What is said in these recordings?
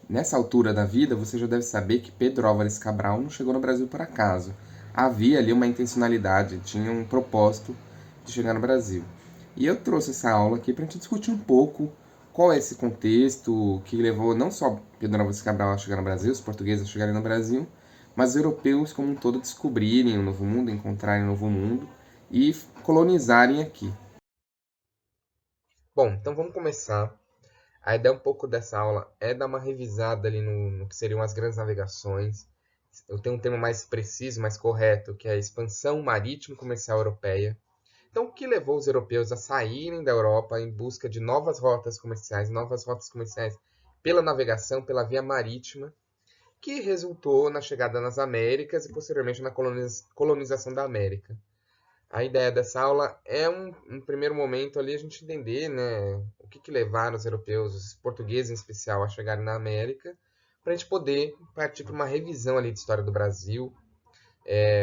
Nessa altura da vida, você já deve saber que Pedro Álvares Cabral não chegou no Brasil por acaso. Havia ali uma intencionalidade, tinha um propósito de chegar no Brasil. E eu trouxe essa aula aqui para a gente discutir um pouco qual é esse contexto que levou não só Pedro Álvares Cabral a chegar no Brasil, os portugueses a chegarem no Brasil, mas os europeus como um todo descobrirem um novo mundo, encontrarem um novo mundo e colonizarem aqui. Bom, então vamos começar. A ideia um pouco dessa aula é dar uma revisada ali no que seriam as grandes navegações. Eu tenho um termo mais preciso, mais correto, que é a expansão marítimo comercial europeia. Então, o que levou os europeus a saírem da Europa em busca de novas rotas comerciais pela navegação, pela via marítima, que resultou na chegada nas Américas e posteriormente na colonização da América. A ideia dessa aula é um primeiro momento ali a gente entender, né, o que levaram os europeus, os portugueses em especial, a chegarem na América, para a gente poder partir para uma revisão ali de história do Brasil,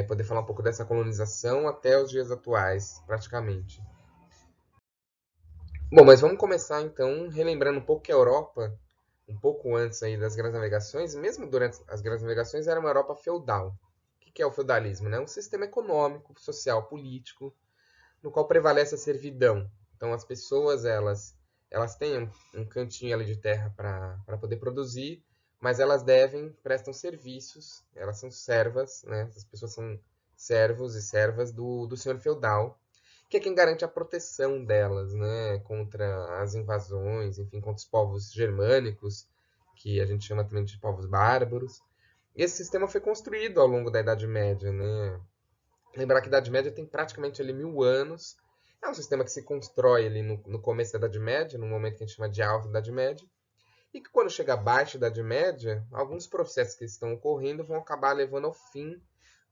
poder falar um pouco dessa colonização até os dias atuais, praticamente. Bom, mas vamos começar então relembrando um pouco que a Europa, um pouco antes aí das grandes navegações, mesmo durante as grandes navegações, era uma Europa feudal. O que é o feudalismo? Né? Um sistema econômico, social, político, no qual prevalece a servidão. Então as pessoas elas têm um cantinho ali de terra para poder produzir, mas elas prestam serviços, elas são servas, né? As pessoas são servos e servas do senhor feudal, que é quem garante a proteção delas, né, contra as invasões, enfim, contra os povos germânicos, que a gente chama também de povos bárbaros. E esse sistema foi construído ao longo da Idade Média, né? Lembrar que a Idade Média tem praticamente ali 1000 anos. É um sistema que se constrói ali no começo da Idade Média, no momento que a gente chama de Alta Idade Média, e que quando chega a Baixa Idade Média, alguns processos que estão ocorrendo vão acabar levando ao fim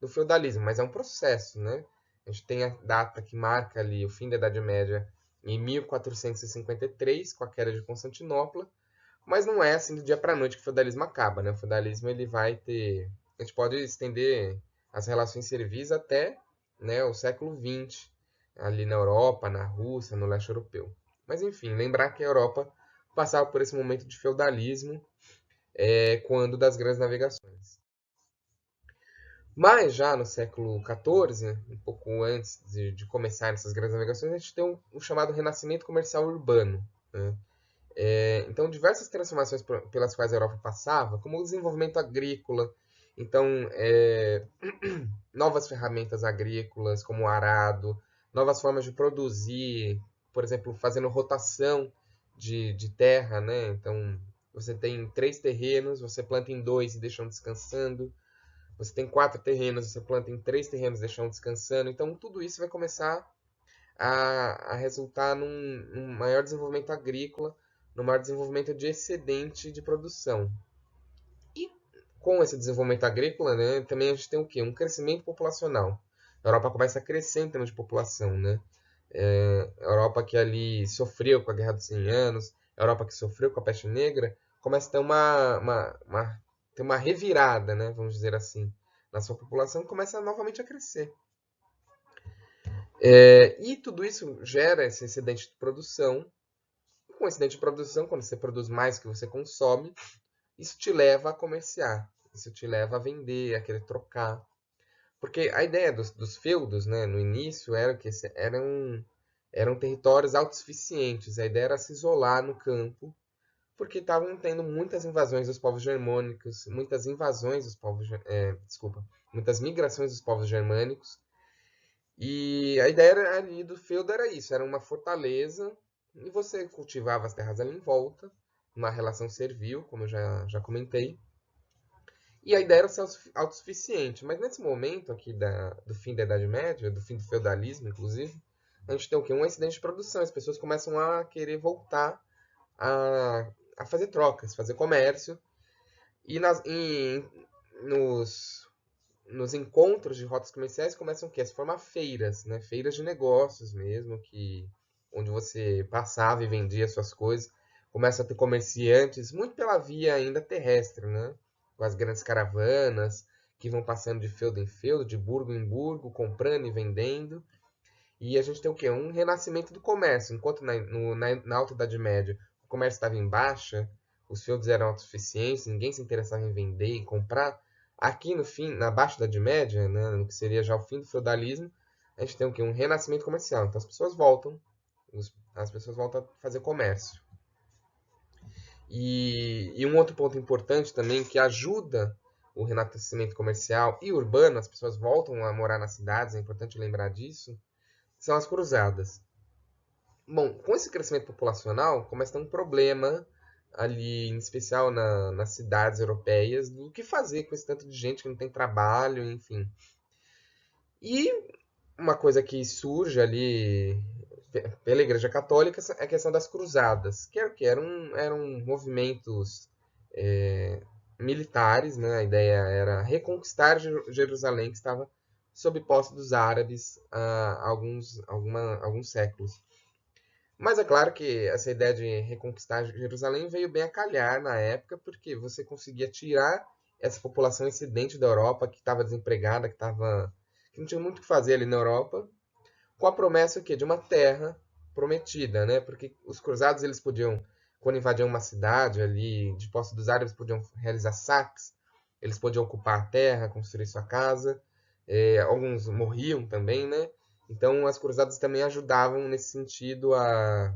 do feudalismo, mas é um processo, né? A gente tem a data que marca ali o fim da Idade Média em 1453, com a queda de Constantinopla, mas não é assim do dia para a noite que o feudalismo acaba, né? O feudalismo ele vai ter, a gente pode estender as relações servis até, né, o século XX, ali na Europa, na Rússia, no leste europeu. Mas enfim, lembrar que a Europa passava por esse momento de feudalismo quando das grandes navegações. Mas já no século XIV, um pouco antes de começar essas grandes navegações, a gente tem o chamado Renascimento Comercial Urbano, né? Então, diversas transformações pelas quais a Europa passava, como o desenvolvimento agrícola, então, novas ferramentas agrícolas, como o arado, novas formas de produzir, por exemplo, fazendo rotação de terra, né? Então, você tem 3 terrenos, você planta em 2 e deixa um descansando. Você tem 4 terrenos, você planta em 3 terrenos e deixa um descansando. Então, tudo isso vai começar a resultar num maior desenvolvimento agrícola, no maior desenvolvimento de excedente de produção. E com esse desenvolvimento agrícola, né, também a gente tem o quê? Um crescimento populacional. A Europa começa a crescer em termos de população, né? A Europa que ali sofreu com a Guerra dos 100 Anos, a Europa que sofreu com a Peste Negra, começa a ter ter uma revirada, né, vamos dizer assim, na sua população, começa novamente a crescer. E tudo isso gera esse excedente de produção. Com excedente de produção, quando você produz mais do que você consome, isso te leva a comerciar, isso te leva a vender, a querer trocar. Porque a ideia dos feudos, né, no início, era que eram territórios autossuficientes. A ideia era se isolar no campo, porque estavam tendo muitas invasões dos povos germânicos, muitas invasões dos povos, desculpa, muitas migrações dos povos germânicos. E a ideia ali do feudo era isso, era uma fortaleza e você cultivava as terras ali em volta, uma relação servil, como eu já comentei. E a ideia era ser autossuficiente. Mas nesse momento aqui do fim da Idade Média, do fim do feudalismo, inclusive, a gente tem o quê? Um acidente de produção. As pessoas começam a querer voltar a fazer trocas, fazer comércio. E nos, nos encontros de rotas comerciais começam o quê? A se formar feiras, né? Feiras de negócios mesmo, onde você passava e vendia suas coisas. Começa a ter comerciantes, muito pela via ainda terrestre, né? Com as grandes caravanas, que vão passando de feudo em feudo, de burgo em burgo, comprando e vendendo. E a gente tem o quê? Um renascimento do comércio. Enquanto na Alta Idade Média o comércio estava em baixa, os feudos eram autossuficientes, ninguém se interessava em vender e comprar. Aqui no fim, na Baixa Idade Média, né, no que seria já o fim do feudalismo, a gente tem o quê? Um renascimento comercial. Então as pessoas voltam a fazer comércio. E um outro ponto importante também que ajuda o renascimento comercial e urbano, as pessoas voltam a morar nas cidades, é importante lembrar disso, são as cruzadas. Bom, com esse crescimento populacional, começa a ter um problema ali, em especial nas cidades europeias, do que fazer com esse tanto de gente que não tem trabalho, enfim. E uma coisa que surge ali pela Igreja Católica é a questão das cruzadas, que eram movimentos é, militares, né? A ideia era reconquistar Jerusalém, que estava sob posse dos árabes há alguns séculos. Mas é claro que essa ideia de reconquistar Jerusalém veio bem a calhar na época, porque você conseguia tirar essa população excedente da Europa, que estava desempregada, que não tinha muito o que fazer ali na Europa, com a promessa de uma terra prometida, né? Porque os cruzados eles podiam, quando invadiam uma cidade ali, de posse dos árabes, podiam realizar saques, eles podiam ocupar a terra, construir sua casa, alguns morriam também, né? Então as cruzadas também ajudavam nesse sentido a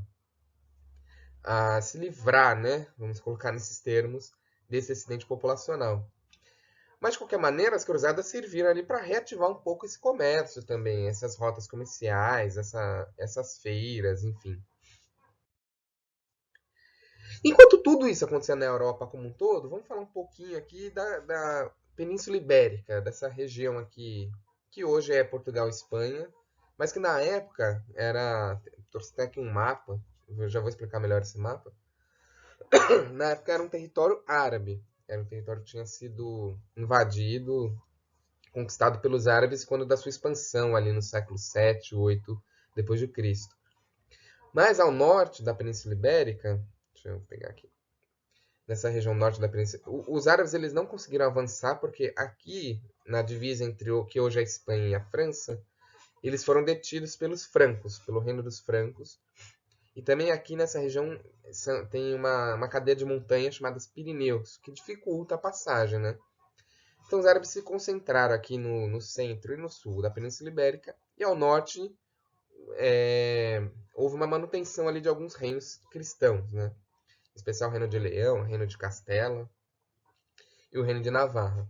se livrar, né? Vamos colocar nesses termos, desse excedente populacional. Mas, de qualquer maneira, as cruzadas serviram ali para reativar um pouco esse comércio também, essas rotas comerciais, essas feiras, enfim. Enquanto tudo isso acontecia na Europa como um todo, vamos falar um pouquinho aqui da Península Ibérica, dessa região aqui, que hoje é Portugal e Espanha, mas que na época era. Trouxe até aqui um mapa, eu já vou explicar melhor esse mapa. Na época era um território árabe, era um território que tinha sido invadido, conquistado pelos árabes quando da sua expansão ali no século 7, 8 depois de Cristo. Mas ao norte da Península Ibérica, deixa eu pegar aqui, nessa região norte da Península, os árabes eles não conseguiram avançar porque aqui na divisa entre o que hoje é a Espanha e a França, eles foram detidos pelos francos, pelo reino dos francos. E também aqui nessa região tem uma cadeia de montanhas chamadas Pirineus, que dificulta a passagem, né? Então os árabes se concentraram aqui no centro e no sul da Península Ibérica, e ao norte houve uma manutenção ali de alguns reinos cristãos, né? Em especial o reino de Leão, o reino de Castela e o reino de Navarra.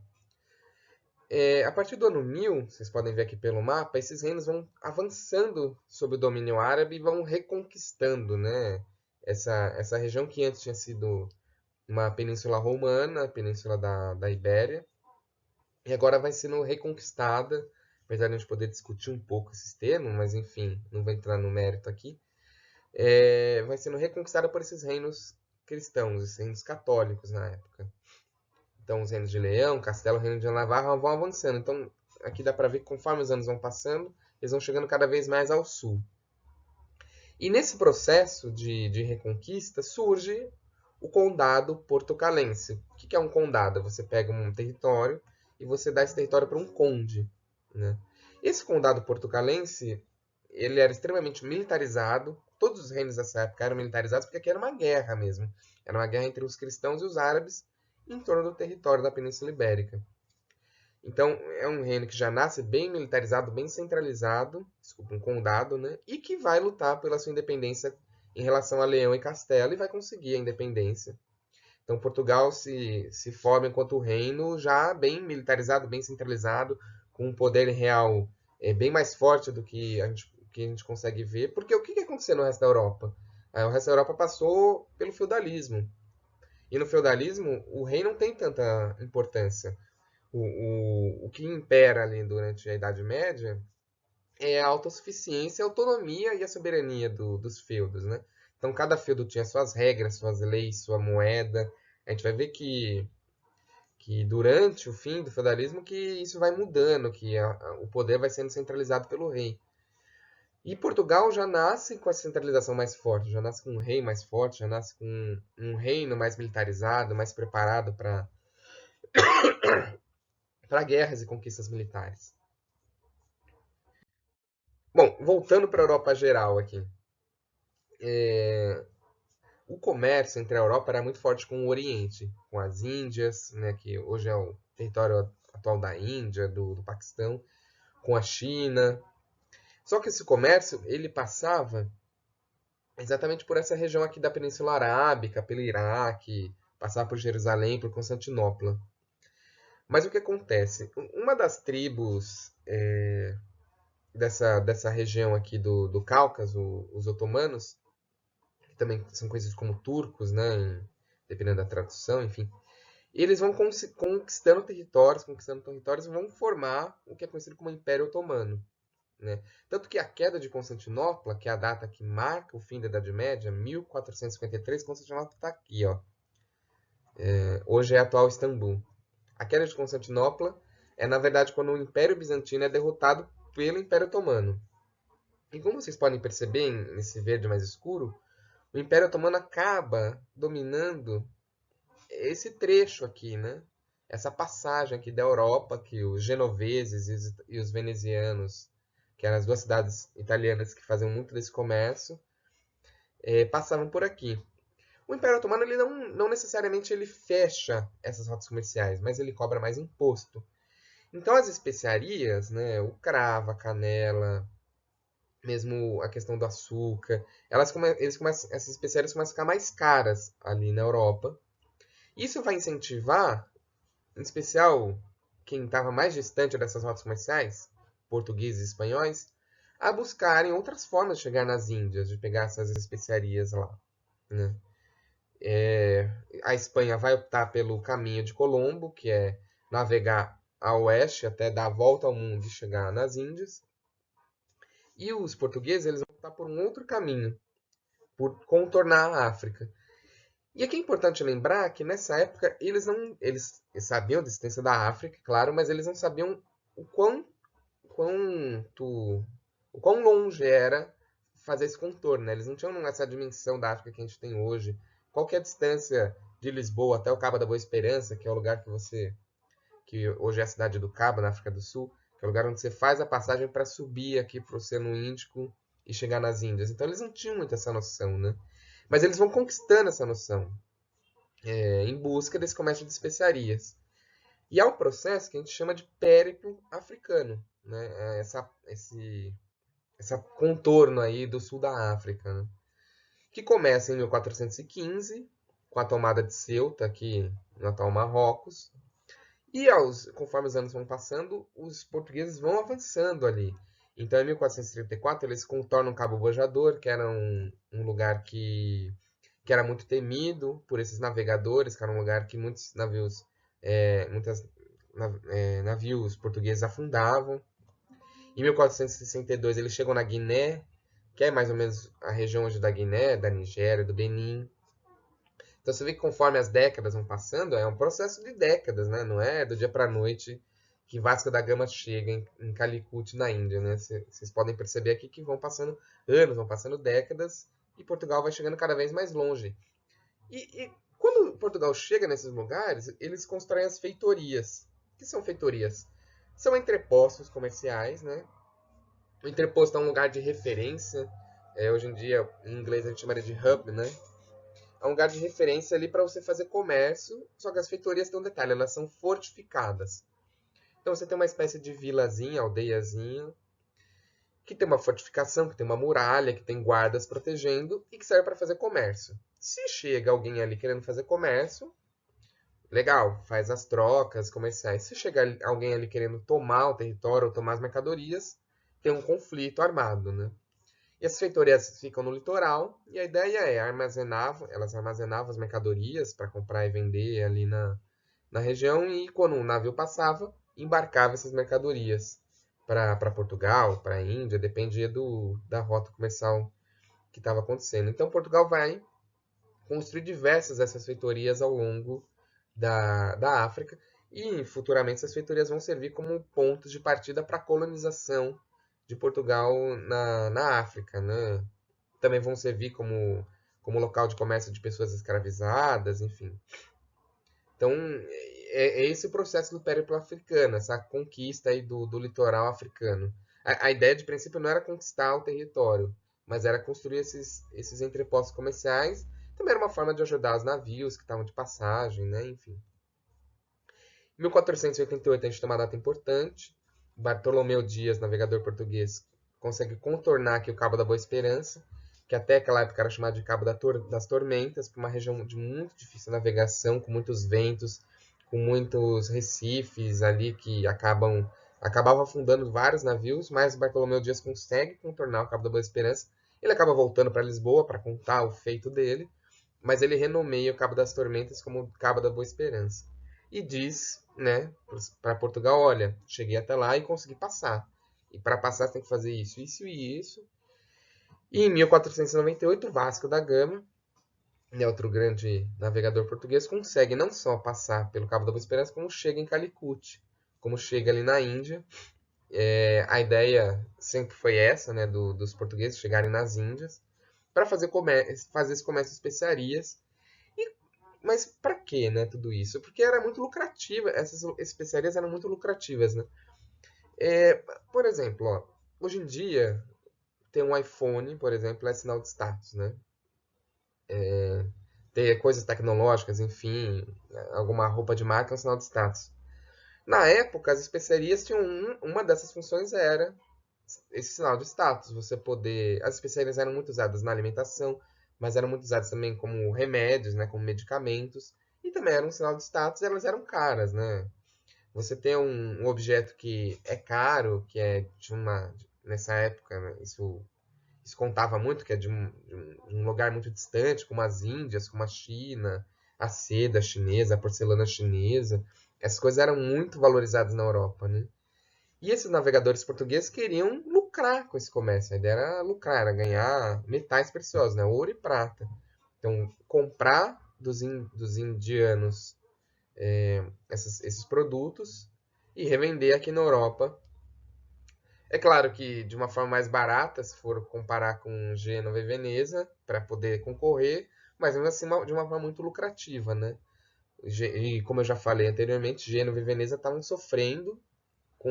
A partir do ano 1000, vocês podem ver aqui pelo mapa, esses reinos vão avançando sob o domínio árabe e vão reconquistando, né, essa região que antes tinha sido uma península romana, a península da Ibéria, e agora vai sendo reconquistada, apesar de a gente poder discutir um pouco esses termos, mas enfim, não vou entrar no mérito aqui, vai sendo reconquistada por esses reinos cristãos, esses reinos católicos na época. Então, os reinos de Leão, Castelo, Reino de Navarra vão avançando. Então, aqui dá para ver que conforme os anos vão passando, eles vão chegando cada vez mais ao sul. E nesse processo de reconquista surge o condado portucalense. O que é um condado? Você pega um território e você dá esse território para um conde, né? Esse condado portucalense ele era extremamente militarizado. Todos os reinos dessa época eram militarizados porque aqui era uma guerra mesmo. Era uma guerra entre os cristãos e os árabes em torno do território da Península Ibérica. Então, é um reino que já nasce bem militarizado, bem centralizado, desculpa, um condado, né? E que vai lutar pela sua independência em relação a Leão e Castela e vai conseguir a independência. Então, Portugal se forma enquanto reino já bem militarizado, bem centralizado, com um poder real bem mais forte do que a gente consegue ver. Porque o que aconteceu no resto da Europa? O resto da Europa passou pelo feudalismo. E no feudalismo, o rei não tem tanta importância. O que impera ali durante a Idade Média é a autossuficiência, a autonomia e a soberania dos feudos, né? Então, cada feudo tinha suas regras, suas leis, sua moeda. A gente vai ver que durante o fim do feudalismo que isso vai mudando, que o poder vai sendo centralizado pelo rei. E Portugal já nasce com essa centralização mais forte, já nasce com um rei mais forte, já nasce com um reino mais militarizado, mais preparado para guerras e conquistas militares. Bom, voltando para a Europa geral aqui. O comércio entre a Europa era muito forte com o Oriente, com as Índias, né, que hoje é o território atual da Índia, do Paquistão, com a China. Só que esse comércio ele passava exatamente por essa região aqui da Península Arábica, pelo Iraque, passava por Jerusalém, por Constantinopla. Mas o que acontece? Uma das tribos dessa região aqui do Cáucaso, os otomanos, que também são conhecidos como turcos, né, dependendo da tradução, enfim, eles vão conquistando territórios e vão formar o que é conhecido como Império Otomano. Né? Tanto que a queda de Constantinopla, que é a data que marca o fim da Idade Média, 1453, Constantinopla está aqui, ó. Hoje é a atual Istambul. A queda de Constantinopla é, na verdade, quando o Império Bizantino é derrotado pelo Império Otomano. E como vocês podem perceber nesse verde mais escuro, o Império Otomano acaba dominando esse trecho aqui, né? Essa passagem aqui da Europa, que os genoveses e os venezianos, que eram as duas cidades italianas que faziam muito desse comércio, passavam por aqui. O Império Otomano ele não necessariamente ele fecha essas rotas comerciais, mas ele cobra mais imposto. Então as especiarias, né, o cravo, a canela, mesmo a questão do açúcar, essas especiarias começam a ficar mais caras ali na Europa. Isso vai incentivar, em especial quem estava mais distante dessas rotas comerciais, portugueses e espanhóis, a buscarem outras formas de chegar nas Índias, de pegar essas especiarias lá. Né? A Espanha vai optar pelo caminho de Colombo, que é navegar a oeste até dar a volta ao mundo e chegar nas Índias. E os portugueses eles vão optar por um outro caminho, por contornar a África. E aqui é importante lembrar que nessa época eles sabiam da existência da África, claro, mas eles não sabiam o o quão longe era fazer esse contorno. Né? Eles não tinham essa dimensão da África que a gente tem hoje. Qual que é a distância de Lisboa até o Cabo da Boa Esperança, que é o lugar que hoje é a cidade do Cabo, na África do Sul, que é o lugar onde você faz a passagem para subir aqui para o Oceano Índico e chegar nas Índias. Então eles não tinham muito essa noção, né? Mas eles vão conquistando essa noção em busca desse comércio de especiarias. E há um processo que a gente chama de périplo africano, né? Essa contorno aí do sul da África, né? Que começa em 1415, com a tomada de Ceuta, aqui no atual Marrocos. E conforme os anos vão passando, os portugueses vão avançando ali. Então, em 1434, eles contornam Cabo Bojador, que era um lugar que era muito temido por esses navegadores, que era um lugar que muitos navios, navios portugueses afundavam. Em 1462 eles chegam na Guiné, que é mais ou menos a região hoje da Guiné, da Nigéria, do Benin. Então você vê que conforme as décadas vão passando, é um processo de décadas, né? Não é do dia para a noite que Vasco da Gama chega em Calicut, na Índia, né? Vocês podem perceber aqui que vão passando anos, vão passando décadas, e Portugal vai chegando cada vez mais longe. E quando Portugal chega nesses lugares, eles constroem as feitorias. O que são feitorias? São entrepostos comerciais, né? O entreposto é um lugar de referência. Hoje em dia, em inglês, a gente chama de hub, né? É um lugar de referência ali para você fazer comércio, só que as feitorias têm um detalhe, elas são fortificadas. Então você tem uma espécie de vilazinha, aldeiazinha, que tem uma fortificação, que tem uma muralha, que tem guardas protegendo e que serve para fazer comércio. Se chega alguém ali querendo fazer comércio, legal, faz as trocas comerciais. Se chega alguém ali querendo tomar o território ou tomar as mercadorias, tem um conflito armado, né? E as feitorias ficam no litoral e a ideia é elas armazenavam as mercadorias para comprar e vender ali na região e quando um navio passava, embarcava essas mercadorias para Portugal, para a Índia, dependia da rota comercial que estava acontecendo. Então Portugal vai construir diversas dessas feitorias ao longo da África e futuramente essas feitorias vão servir como pontos de partida para a colonização de Portugal na África, né? Também vão servir como local de comércio de pessoas escravizadas, enfim. Então, é esse o processo do périplo africano, essa conquista aí do litoral africano. A ideia de princípio não era conquistar o território, mas era construir esses entrepostos comerciais Também era uma forma de ajudar os navios que estavam de passagem, né? Enfim. Em 1488 a gente tem uma data importante. Bartolomeu Dias, navegador português, consegue contornar aqui o Cabo da Boa Esperança, que até aquela época era chamado de Cabo das Tormentas, por uma região de muito difícil navegação, com muitos ventos, com muitos recifes ali que acabavam afundando vários navios, mas Bartolomeu Dias consegue contornar o Cabo da Boa Esperança. Ele acaba voltando para Lisboa para contar o feito dele, mas ele renomeia o Cabo das Tormentas como Cabo da Boa Esperança. E diz, né, para Portugal, olha, cheguei até lá e consegui passar. E para passar você tem que fazer isso, isso e isso. E em 1498, Vasco da Gama, né, outro grande navegador português, consegue não só passar pelo Cabo da Boa Esperança, como chega em Calicut, como chega ali na Índia. A ideia sempre foi essa, né, dos portugueses chegarem nas Índias para fazer esse comércio de especiarias. Mas para que, né, tudo isso? Porque era muito lucrativa, essas especiarias eram muito lucrativas, né? É, por exemplo, ó, hoje em dia, ter um iPhone, por exemplo, é sinal de status, né? Ter coisas tecnológicas, enfim, alguma roupa de marca é um sinal de status. Na época, as especiarias tinham uma dessas funções era esse sinal de status, você poder... As especiarias eram muito usadas na alimentação, mas eram muito usadas também como remédios, né, como medicamentos, e também eram um sinal de status, e elas eram caras, né? Você tem um objeto que é caro, que é de uma... Nessa época, né, isso contava muito, que é de um lugar muito distante, como as Índias, como a China, a seda chinesa, a porcelana chinesa. Essas coisas eram muito valorizadas na Europa, né? E esses navegadores portugueses queriam lucrar com esse comércio. A ideia era lucrar, era ganhar metais preciosos, né? Ouro e prata. Então, comprar dos indianos esses produtos e revender aqui na Europa. É claro que de uma forma mais barata, se for comparar com Gênova e Veneza, para poder concorrer, mas mesmo assim de uma forma muito lucrativa, né? E como eu já falei anteriormente, Gênova e Veneza estavam sofrendo com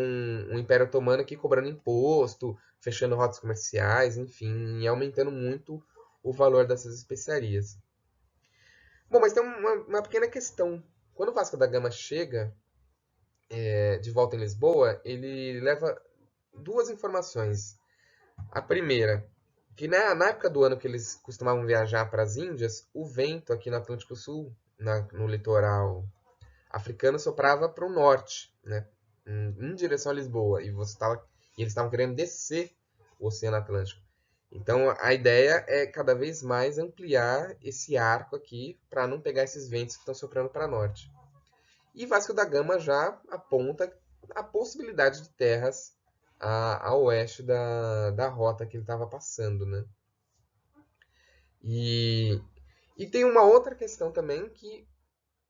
o Império Otomano aqui cobrando imposto, fechando rotas comerciais, enfim, e aumentando muito o valor dessas especiarias. Bom, mas tem uma pequena questão. Quando o Vasco da Gama chega de volta em Lisboa, ele leva duas informações. A primeira, que na época do ano que eles costumavam viajar para as Índias, o vento aqui no Atlântico Sul, no litoral africano, soprava para o norte, né, em direção a Lisboa, e eles estavam querendo descer o Oceano Atlântico. Então a ideia é cada vez mais ampliar esse arco aqui para não pegar esses ventos que estão soprando para norte. E Vasco da Gama já aponta a possibilidade de terras a oeste da rota que ele estava passando, né? E, e tem uma outra questão também que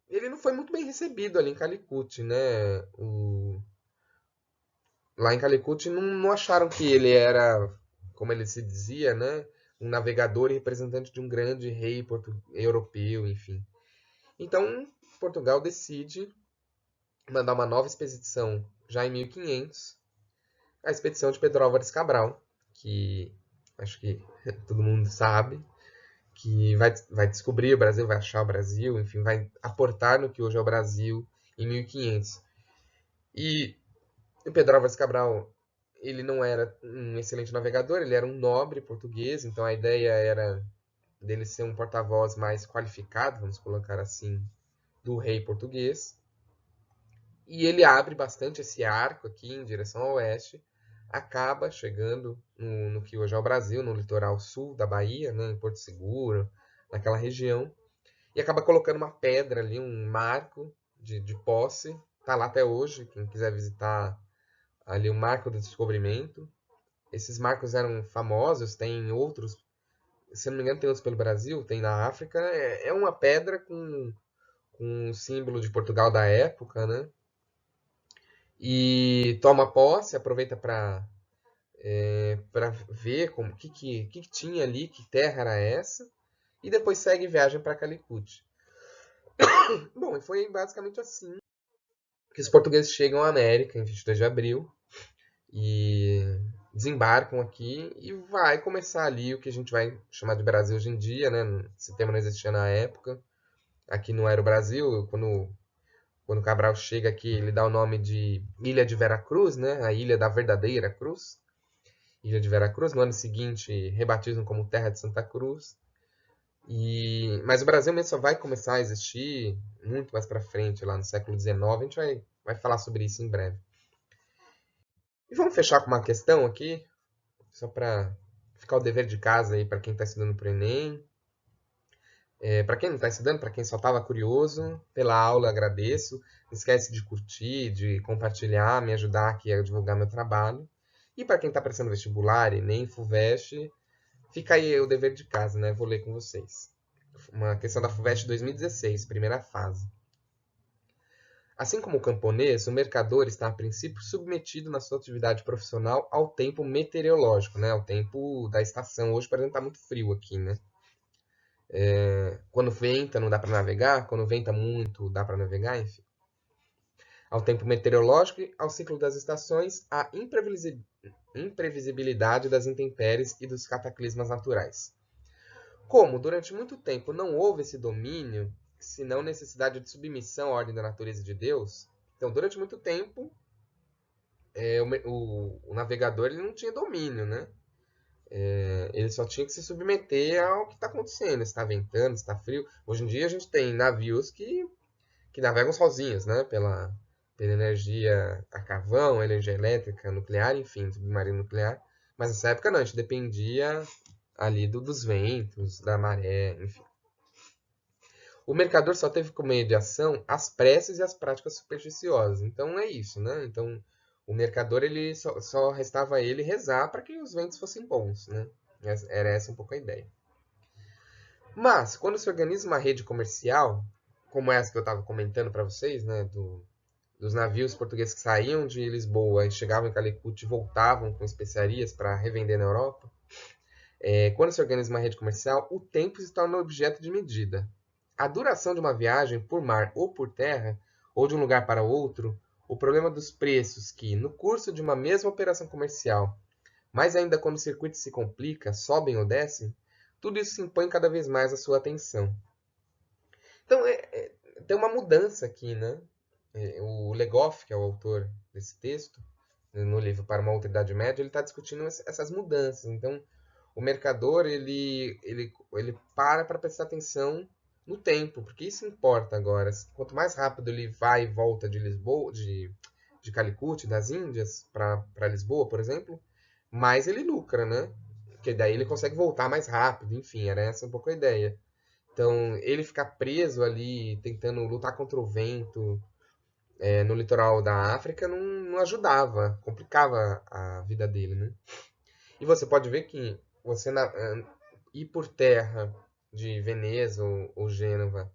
ele não foi muito bem recebido ali em Calicut, né? Lá em Calicut não acharam que ele era, como ele se dizia, né? Um navegador e representante de um grande rei europeu, enfim. Então, Portugal decide mandar uma nova expedição já em 1500, a expedição de Pedro Álvares Cabral, que acho que todo mundo sabe, que vai descobrir o Brasil, vai achar o Brasil, enfim, vai aportar no que hoje é o Brasil em 1500. E o Pedro Álvares Cabral, ele não era um excelente navegador, ele era um nobre português, então a ideia era dele ser um porta-voz mais qualificado, vamos colocar assim, do rei português. E ele abre bastante esse arco aqui em direção ao oeste, acaba chegando no que hoje é o Brasil, no litoral sul da Bahia, né, em Porto Seguro, naquela região, e acaba colocando uma pedra ali, um marco de posse, tá lá até hoje, quem quiser visitar ali o Marco do Descobrimento. Esses marcos eram famosos, tem outros, se não me engano tem outros pelo Brasil, tem na África, é uma pedra com o símbolo de Portugal da época, né? E toma posse, aproveita para ver como que tinha ali, que terra era essa, e depois segue viagem para Calicut. Bom, e foi basicamente assim que os portugueses chegam à América em 22 de abril, e desembarcam aqui e vai começar ali o que a gente vai chamar de Brasil hoje em dia, né? Esse termo não existia na época. Aqui não era o Brasil, quando Cabral chega aqui, ele dá o nome de Ilha de Veracruz, né? A ilha da verdadeira cruz, Ilha de Veracruz. No ano seguinte, rebatizam como Terra de Santa Cruz. Mas o Brasil mesmo só vai começar a existir muito mais para frente, lá no século XIX. A gente vai falar sobre isso em breve. E vamos fechar com uma questão aqui, só para ficar o dever de casa aí para quem está estudando para o Enem. Para quem não está estudando, para quem só estava curioso, pela aula agradeço. Não esquece de curtir, de compartilhar, me ajudar aqui a divulgar meu trabalho. E para quem está prestando vestibular, Enem, FUVEST, fica aí o dever de casa, né? Vou ler com vocês. Uma questão da FUVEST 2016, primeira fase. Assim como o camponês, o mercador está, a princípio, submetido na sua atividade profissional ao tempo meteorológico, né? Ao tempo da estação. Hoje, por exemplo, está muito frio aqui, né? Quando venta, não dá para navegar. Quando venta muito, dá para navegar, enfim. Ao tempo meteorológico, ao ciclo das estações, à imprevisibilidade das intempéries e dos cataclismas naturais. Como, durante muito tempo, não houve esse domínio, senão necessidade de submissão à ordem da natureza de Deus, então, durante muito tempo, o navegador ele não tinha domínio, né? Ele só tinha que se submeter ao que está acontecendo, se está ventando, se está frio. Hoje em dia a gente tem navios que navegam sozinhos, né? Pela energia a carvão, energia elétrica, nuclear, enfim, submarino nuclear. Mas nessa época não, a gente dependia ali dos ventos, da maré, enfim. O mercador só teve como mediação as preces e as práticas supersticiosas. Então é isso, né? Então o mercador ele só restava a ele rezar para que os ventos fossem bons, né? Era essa um pouco a ideia. Mas quando se organiza uma rede comercial, como essa que eu estava comentando para vocês, né, dos navios portugueses que saíam de Lisboa e chegavam em Calicut e voltavam com especiarias para revender na Europa, quando se organiza uma rede comercial, o tempo se torna objeto de medida. A duração de uma viagem por mar ou por terra, ou de um lugar para outro, o problema dos preços que, no curso de uma mesma operação comercial, mas ainda quando o circuito se complica, sobem ou descem, tudo isso se impõe cada vez mais à sua atenção. Então, tem uma mudança aqui, né? O Legoff, que é o autor desse texto, no livro Para uma Outra Idade Média, ele está discutindo essas mudanças. Então, o mercador ele para prestar atenção no tempo, porque isso importa agora. Quanto mais rápido ele vai e volta de Lisboa, de Calicut, das Índias, para Lisboa, por exemplo, mais ele lucra, né? Porque daí ele consegue voltar mais rápido, enfim, era essa um pouco a ideia. Então, ele ficar preso ali, tentando lutar contra o vento, no litoral da África, não ajudava, complicava a vida dele, né? E você pode ver que você ir por terra de Veneza ou Gênova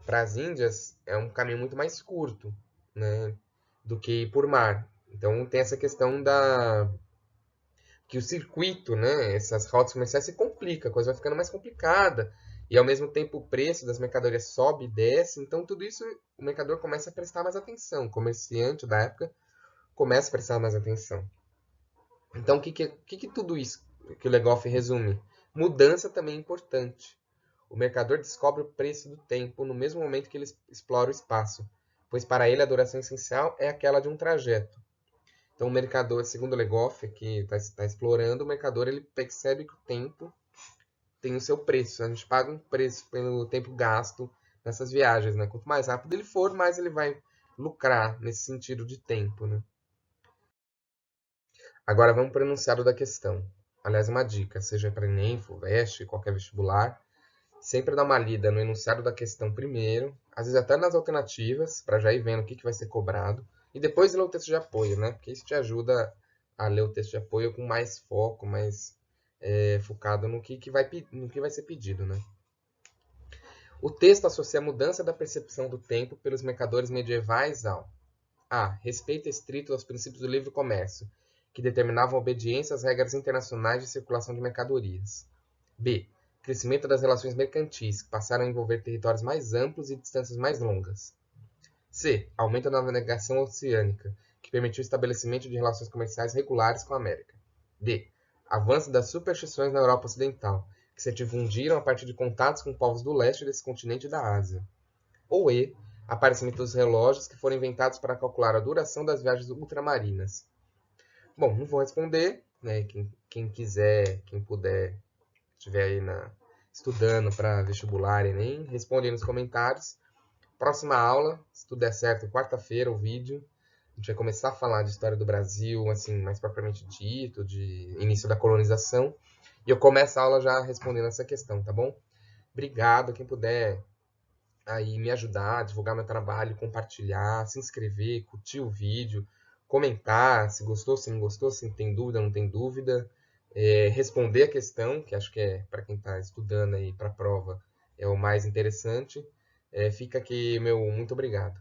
para as Índias é um caminho muito mais curto, né, do que ir por mar. Então tem essa questão da que o circuito, né, essas rotas comerciais se complica, a coisa vai ficando mais complicada e ao mesmo tempo o preço das mercadorias sobe e desce. Então tudo isso o mercador começa a prestar mais atenção, o comerciante da época começa a prestar mais atenção. Então o que tudo isso que o Legoff resume? Mudança também é importante. O mercador descobre o preço do tempo no mesmo momento que ele explora o espaço, pois para ele a duração essencial é aquela de um trajeto. Então o mercador, segundo o Legoff, que está explorando, o mercador ele percebe que o tempo tem o seu preço. A gente paga um preço pelo tempo gasto nessas viagens, né? Quanto mais rápido ele for, mais ele vai lucrar nesse sentido de tempo, né? Agora vamos para o enunciado da questão. Aliás, uma dica, seja para Enem, FUVEST, qualquer vestibular, sempre dá uma lida no enunciado da questão primeiro, às vezes até nas alternativas, para já ir vendo o que vai ser cobrado, e depois ler o texto de apoio, né? Porque isso te ajuda a ler o texto de apoio com mais foco, mais focado no que vai ser pedido, né? O texto associa a mudança da percepção do tempo pelos mercadores medievais ao a. Respeito estrito aos princípios do livre comércio, que determinavam a obediência às regras internacionais de circulação de mercadorias. B. Crescimento das relações mercantis, que passaram a envolver territórios mais amplos e distâncias mais longas. C. Aumento da navegação oceânica, que permitiu o estabelecimento de relações comerciais regulares com a América. D. Avanço das superstições na Europa Ocidental, que se difundiram a partir de contatos com povos do leste desse continente e da Ásia. Ou E. Aparecimento dos relógios que foram inventados para calcular a duração das viagens ultramarinas. Bom, não vou responder, né? Quem quiser, quem puder, estiver aí estudando para vestibular, Enem, responde aí nos comentários. Próxima aula, se tudo der certo, quarta-feira, o vídeo. A gente vai começar a falar de história do Brasil, assim, mais propriamente dito, de início da colonização. E eu começo a aula já respondendo essa questão, tá bom? Obrigado, quem puder aí me ajudar, divulgar meu trabalho, compartilhar, se inscrever, curtir o vídeo, comentar se gostou, se não gostou, se tem dúvida, não tem dúvida, responder a questão, que acho que é para quem está estudando aí para a prova é o mais interessante. Fica aqui meu muito obrigado.